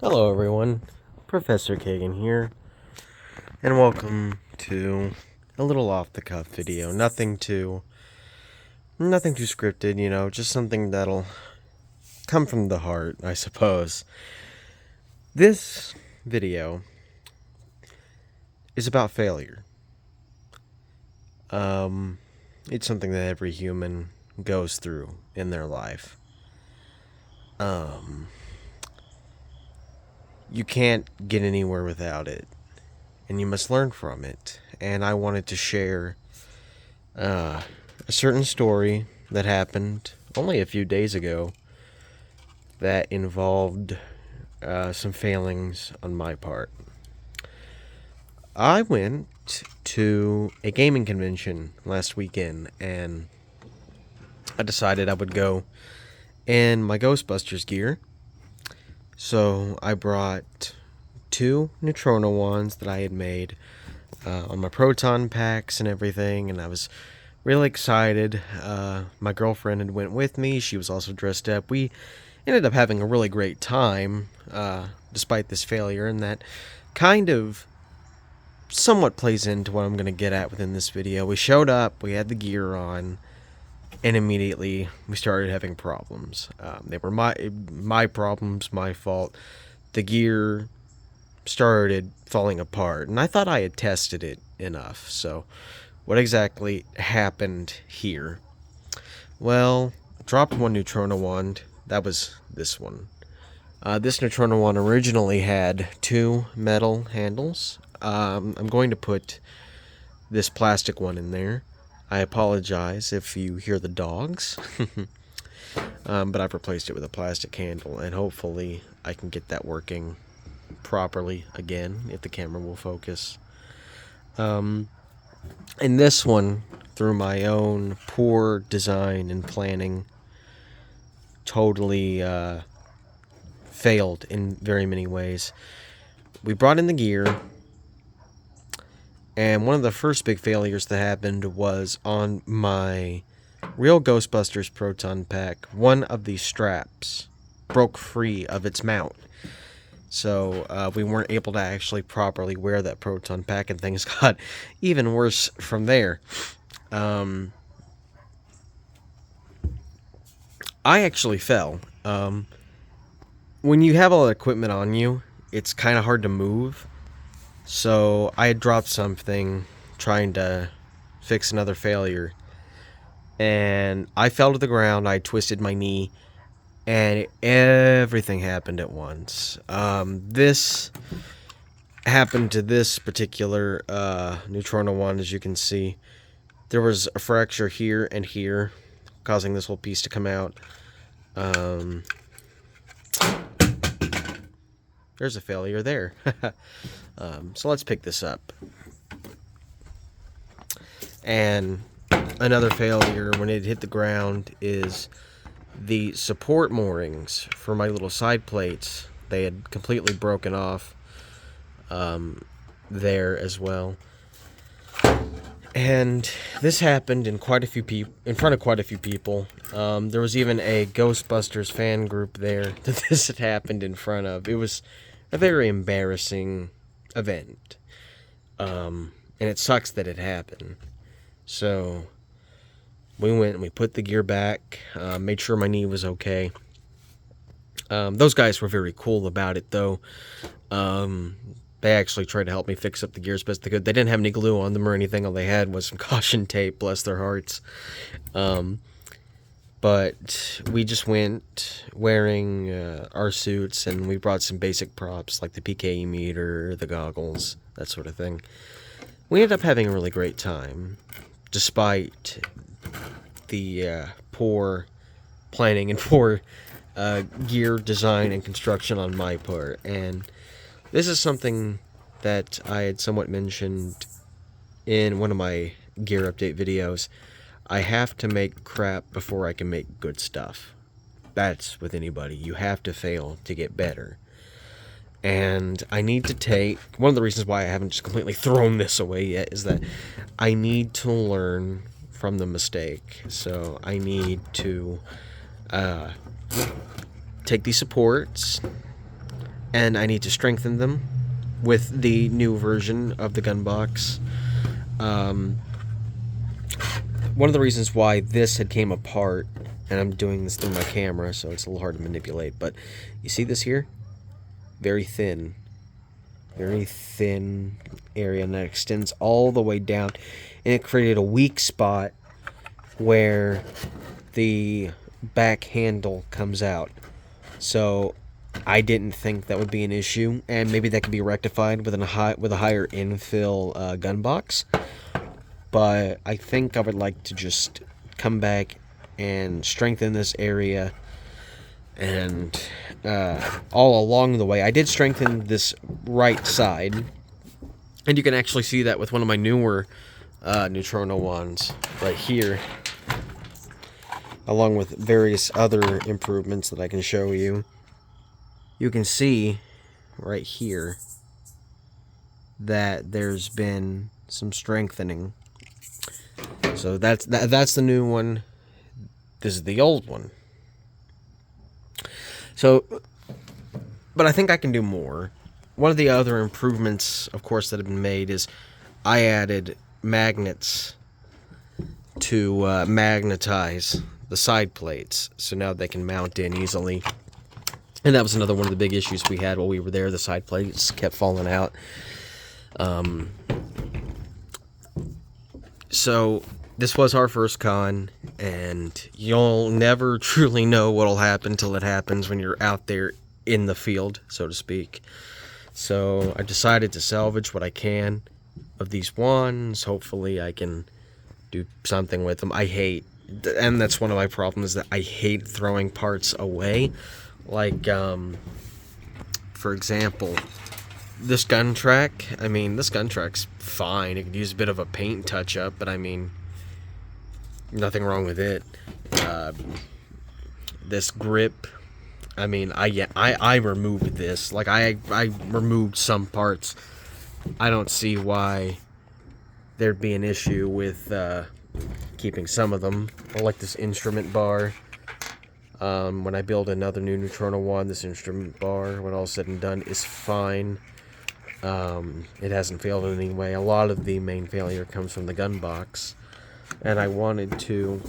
Hello everyone, Professor Kagan here, and welcome to a little off-the-cuff video. Nothing too scripted, just something that'll come from the heart, I suppose. This video is about failure. It's something that every human goes through in their life. You can't get anywhere without it, and you must learn from it. And I wanted to share a certain story that happened only a few days ago that involved some failings on my part. I went to a gaming convention last weekend, and I decided I would go in my Ghostbusters gear. So I brought 2 Neutrona wands that I had made on my proton packs and everything, and I was really excited. My girlfriend had went with me. She was also dressed up. We ended up having a really great time despite this failure, and that kind of somewhat plays into what I'm going to get at within this video. We showed up, we had the gear on, and immediately we started having problems. They were my problems, my fault. The gear started falling apart, and I thought I had tested it enough. So what exactly happened here? Well, I dropped one Neutrona wand. That was this one. This Neutrona wand originally had 2 metal handles. I'm going to put this plastic one in there. I apologize if you hear the dogs, but I've replaced it with a plastic handle, and hopefully I can get that working properly again if the camera will focus. And this one, through my own poor design and planning, totally failed in very many ways. We brought in the gear, and one of the first big failures that happened was on my real Ghostbusters proton pack. One of the straps broke free of its mount. So we weren't able to actually properly wear that proton pack, and things got even worse from there. I actually fell. When you have all the equipment on you, it's kind of hard to move. So I had dropped something trying to fix another failure, and I fell to the ground. I twisted my knee, and everything happened at once. This happened to this particular Neutrona wand. As you can see, there was a fracture here and here, causing this whole piece to come out. There's a failure there. So let's pick this up. And another failure when it hit the ground is the support moorings for my little side plates. They had completely broken off there as well. And this happened in front of quite a few people. There was even a Ghostbusters fan group there that this had happened in front of. It was a very embarrassing event. And it sucks that it happened. So we went and we put the gear back, made sure my knee was okay. Those guys were very cool about it, though. They actually tried to help me fix up the gear as best they could. They didn't have any glue on them or anything. All they had was some caution tape, bless their hearts. But we just went wearing our suits, and we brought some basic props like the PKE meter, the goggles, that sort of thing. We ended up having a really great time, despite the poor planning and poor gear design and construction on my part. And this is something that I had somewhat mentioned in one of my gear update videos. I have to make crap before I can make good stuff. That's with anybody. You have to fail to get better. And I need to take... One of the reasons why I haven't just completely thrown this away yet is that I need to learn from the mistake. So I need to take these supports and I need to strengthen them with the new version of the gun box. One of the reasons why this had came apart, and I'm doing this through my camera, so it's a little hard to manipulate, but you see this here? Very thin area, and that extends all the way down, and it created a weak spot where the back handle comes out. So I didn't think that would be an issue, and maybe that could be rectified with a higher infill gun box. But I think I would like to just come back and strengthen this area. And all along the way, I did strengthen this right side. And you can actually see that with one of my newer Neutrona ones right here, along with various other improvements that I can show you. You can see right here that there's been some strengthening. So that's the new one. This is the old one. So, but I think I can do more. One of the other improvements, of course, that have been made is I added magnets to magnetize the side plates, so now they can mount in easily. And that was another one of the big issues we had while we were there. The side plates kept falling out. So this was our first con, and you'll never truly know what'll happen till it happens when you're out there in the field, so to speak. So I decided to salvage what I can of these ones. Hopefully I can do something with them. And that's one of my problems, that I hate throwing parts away. Like, for example, this gun track. I mean, this gun track's fine. It could use a bit of a paint touch-up, but I mean, nothing wrong with it. This grip, I mean, I removed this. Like, I removed some parts. I don't see why there'd be an issue with keeping some of them. I like this instrument bar. When I build another new Neutrona one, this instrument bar, when all said and done, is fine. It hasn't failed in any way. A lot of the main failure comes from the gun box, and I wanted to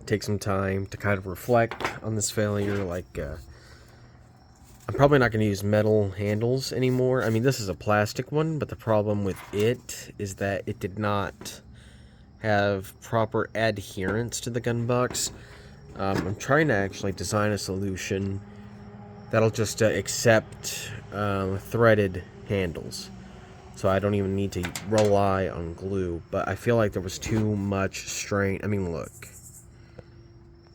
take some time to kind of reflect on this failure. Like, I'm probably not going to use metal handles anymore. I mean, this is a plastic one, but the problem with it is that it did not have proper adherence to the gun box. I'm trying to actually design a solution that'll just accept threaded handles, so I don't even need to rely on glue. But I feel like there was too much strain. I mean,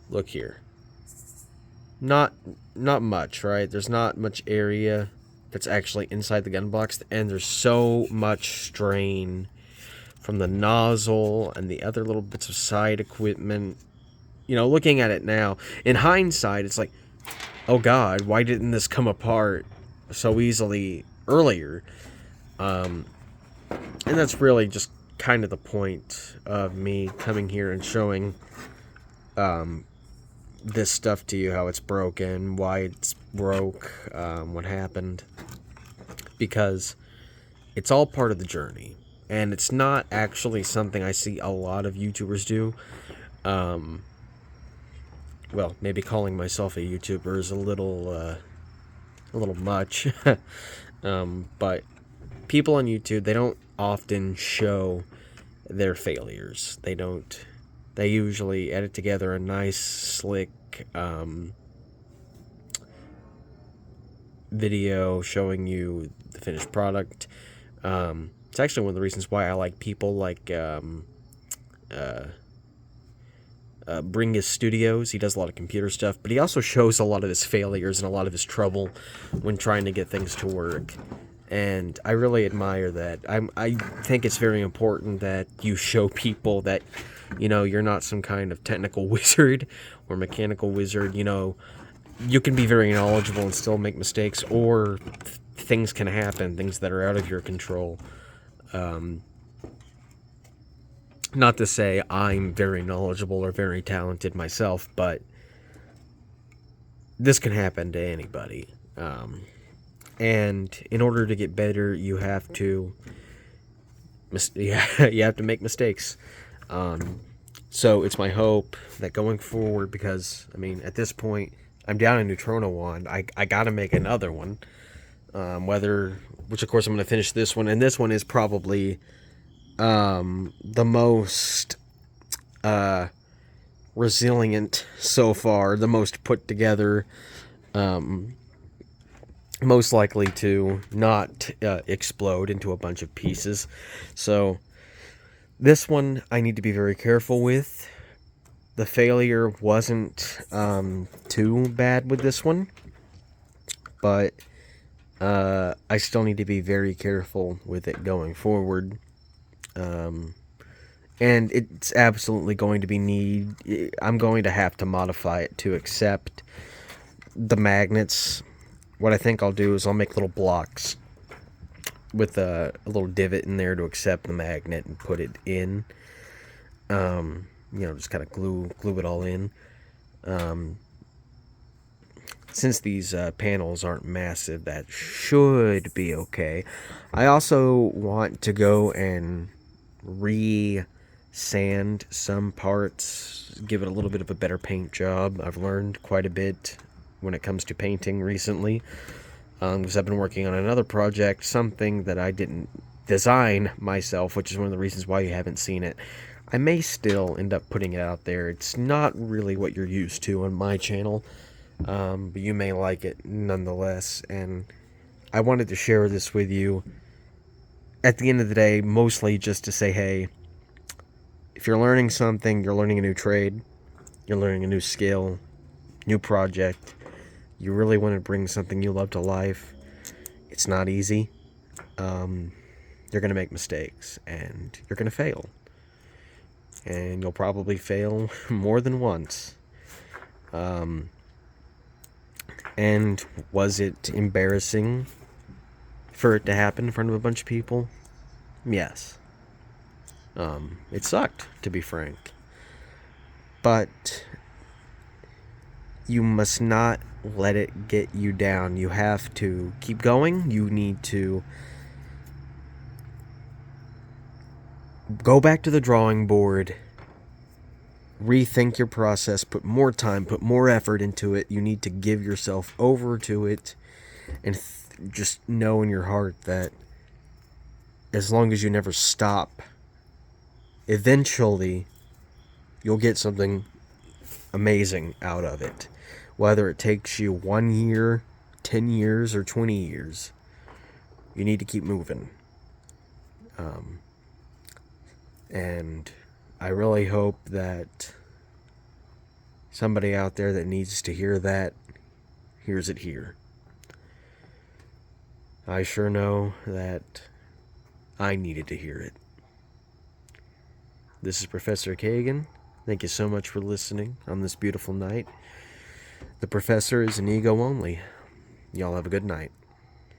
look here. Not much, right? There's not much area that's actually inside the gun box, and there's so much strain from the nozzle and the other little bits of side equipment. You know, looking at it now, in hindsight, it's like, oh God, why didn't this come apart so easily earlier? And that's really just kind of the point of me coming here and showing this stuff to you, how it's broken, why it's broke, what happened. Because it's all part of the journey. And it's not actually something I see a lot of YouTubers do. Well, maybe calling myself a YouTuber is a little much. But people on YouTube, they don't often show their failures. They don't. They usually edit together a nice, slick video showing you the finished product. It's actually one of the reasons why I like people like Bring His Studios. He does a lot of computer stuff, but he also shows a lot of his failures and a lot of his trouble when trying to get things to work. And I really admire that. I think it's very important that you show people that, you know, you're not some kind of technical wizard or mechanical wizard. You know, you can be very knowledgeable and still make mistakes, or things can happen, things that are out of your control. Not to say I'm very knowledgeable or very talented myself, but this can happen to anybody. And in order to get better, you have to you have to make mistakes. So it's my hope that going forward, because I mean at this point I'm down a neutrino wand, I gotta make another one. Which of course I'm gonna finish this one, and this one is probably the most resilient so far, the most put together, most likely to not explode into a bunch of pieces. So this one I need to be very careful with. The failure wasn't too bad with this one, but I still need to be very careful with it going forward. And it's absolutely going to be I'm going to have to modify it to accept the magnets. What I think I'll do is I'll make little blocks with a little divot in there to accept the magnet and put it in. Just kind of glue it all in. Since these panels aren't massive, that should be okay. I also want to go and re-sand some parts, give it a little bit of a better paint job. I've learned quite a bit when it comes to painting recently, because I've been working on another project, something that I didn't design myself, which is one of the reasons why you haven't seen it. I may still end up putting it out there. It's not really what you're used to on my channel, but you may like it nonetheless, and I wanted to share this with you at the end of the day, mostly just to say, hey, if you're learning something, you're learning a new trade, you're learning a new skill, new project, you really want to bring something you love to life, it's not easy. You're going to make mistakes, and you're going to fail. And you'll probably fail more than once. And was it embarrassing for it to happen in front of a bunch of people? Yes. It sucked, to be frank. But you must not let it get you down. You have to keep going. You need to go back to the drawing board, rethink your process, put more time, put more effort into it. You need to give yourself over to it, and just know in your heart that as long as you never stop, eventually you'll get something amazing out of it. Whether it takes you 1 year, 10 years, or 20 years, you need to keep moving. And I really hope that somebody out there that needs to hear that hears it here. I sure know that I needed to hear it. This is Professor Kagan. Thank you so much for listening on this beautiful night. The Professor is an ego only. Y'all have a good night.